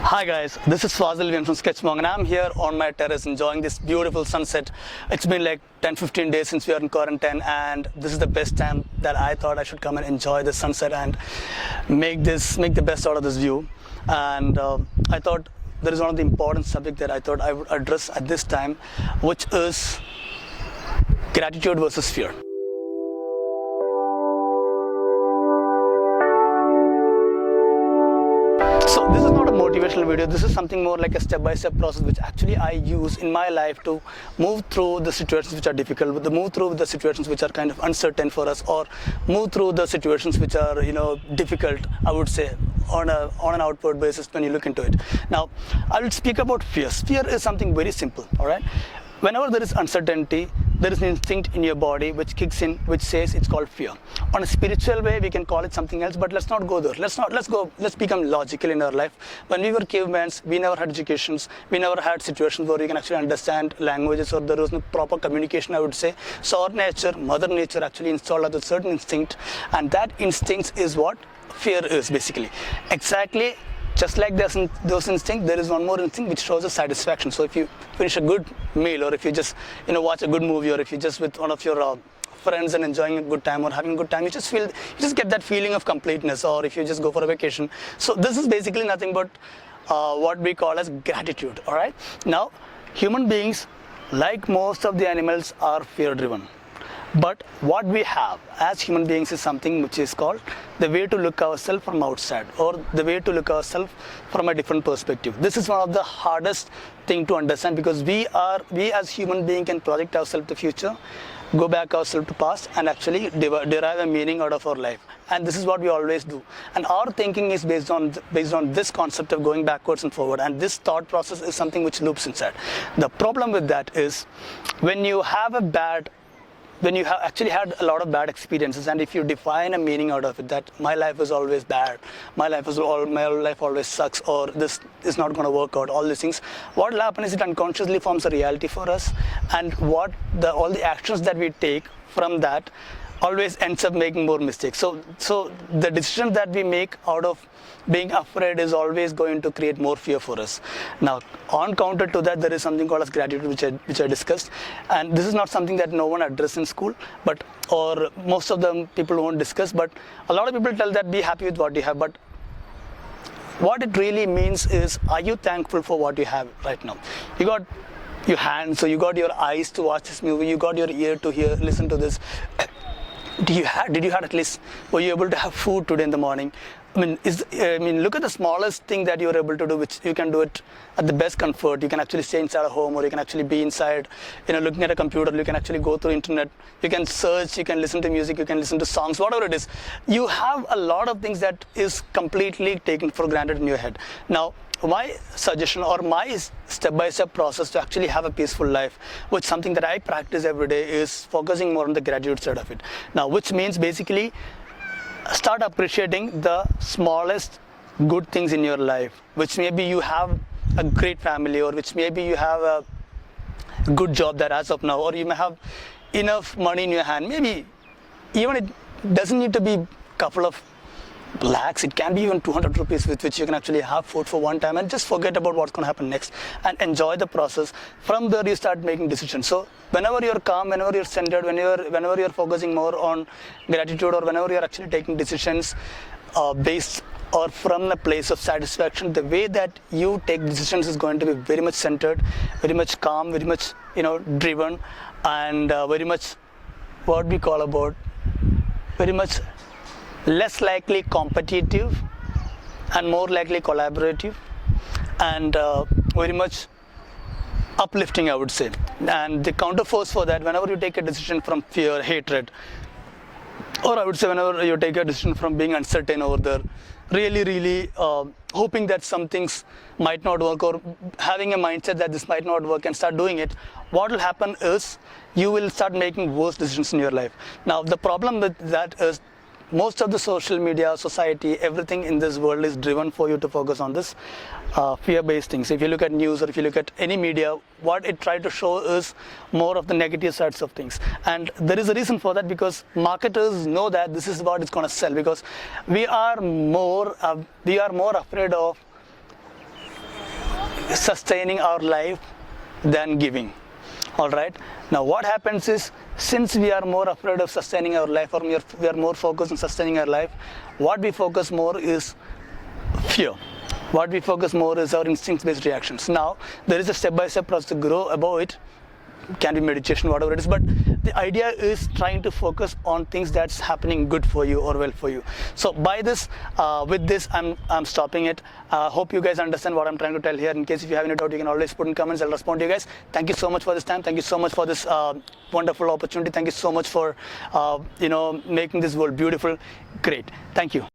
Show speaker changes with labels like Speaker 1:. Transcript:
Speaker 1: Hi guys, this is Fazil Vian from Sketchmong and I'm here on my terrace enjoying this beautiful sunset. It's been like 10-15 days since we are in quarantine and this is the best time that I thought I should come and enjoy the sunset and make the best out of this view. And I thought there is one of the important subject that I thought I would address at this time, which is gratitude versus fear. So this is not a motivational video, this is something more like a step-by-step process which actually I use in my life to move through the situations which are difficult, to move through the situations which are kind of uncertain for us, or move through the situations which are, difficult, I would say, on an outward basis when you look into it. Now, I will speak about fear. Fear is something very simple, all right? Whenever there is uncertainty, there is an instinct in your body which kicks in, which says it's called fear. On a spiritual way, we can call it something else, but let's not go there. Let's become logical in our life. When we were cavemen, we never had educations, we never had situations where we can actually understand languages, or there was no proper communication, I would say. So our nature, Mother Nature actually installed a certain instinct, and that instinct is what fear is basically. Exactly. Just like those instincts, there is one more instinct which shows a satisfaction. So if you finish a good meal, or if you just watch a good movie, or if you just with one of your friends and enjoying a good time or having a good time, you just get that feeling of completeness. Or if you just go for a vacation, so this is basically nothing but what we call as gratitude. All right. Now, human beings, like most of the animals, are fear-driven. But what we have as human beings is something which is called the way to look ourselves from outside, or the way to look ourselves from a different perspective. This is one of the hardest thing to understand, because we as human beings can project ourselves to future, go back ourselves to past, and actually derive a meaning out of our life. And this is what we always do. And our thinking is based on this concept of going backwards and forward. And this thought process is something which loops inside. The problem with that is when you have actually had a lot of bad experiences, and if you define a meaning out of it, that my life is always bad, my life always sucks, or this is not going to work out, all these things, what will happen is it unconsciously forms a reality for us, and all the actions that we take from that always ends up making more mistakes. So the decision that we make out of being afraid is always going to create more fear for us. Now, on counter to that, there is something called as gratitude, which I discussed, and this is not something that no one addresses in school, or most of them people won't discuss. But a lot of people tell that be happy with what you have, but what it really means is, are you thankful for what you have right now? You got your hands, so you got your eyes to watch this movie, you got your ear to listen to this. Did you have at least, were you able to have food today in the morning? I mean, look at the smallest thing that you're able to do, which you can do it at the best comfort. You can actually stay inside a home, or you can actually be inside, looking at a computer. You can actually go through internet. You can search, you can listen to music, you can listen to songs, whatever it is. You have a lot of things that is completely taken for granted in your head. Now, my suggestion or my step-by-step process to actually have a peaceful life, which is something that I practice every day, is focusing more on the gratitude side of it. Now, which means basically start appreciating the smallest good things in your life, which maybe you have a great family, or which maybe you have a good job that as of now, or you may have enough money in your hand. Maybe even it doesn't need to be a couple of lakhs, it can be even 200 rupees with which you can actually have food for one time and just forget about what's going to happen next and enjoy the process. From there you start making decisions. So whenever you're calm, whenever you're centered, whenever you're focusing more on gratitude, or whenever you're actually taking decisions based or from a place of satisfaction, the way that you take decisions is going to be very much centered, very much calm, very much driven, and very much what we call about very much less likely competitive and more likely collaborative, and very much uplifting, I would say. And the counterforce for that, whenever you take a decision from fear, hatred, or I would say whenever you take a decision from being uncertain over there, really hoping that some things might not work, or having a mindset that this might not work and start doing it, what will happen is you will start making worse decisions in your life. Now, the problem with that is most of the social media, society, everything in this world is driven for you to focus on this fear-based things. If you look at news, or if you look at any media, what it tries to show is more of the negative sides of things. And there is a reason for that, because marketers know that this is what it's going to sell, because we are more afraid of sustaining our life than giving. All right, now what happens is, since we are more afraid of sustaining our life, or we are more focused on sustaining our life, what we focus more is fear. What we focus more is our instinct-based reactions. Now there is a step-by-step process to grow above it. Can be meditation, whatever it is, but the idea is trying to focus on things that's happening good for you or well for you. So by this, with this, I'm stopping it. Hope you guys understand what I'm trying to tell here. In case if you have any doubt, you can always put in comments. I'll respond to you guys. Thank you so much for this time. Thank you so much for this wonderful opportunity. Thank you so much for making this world beautiful. Great. Thank you.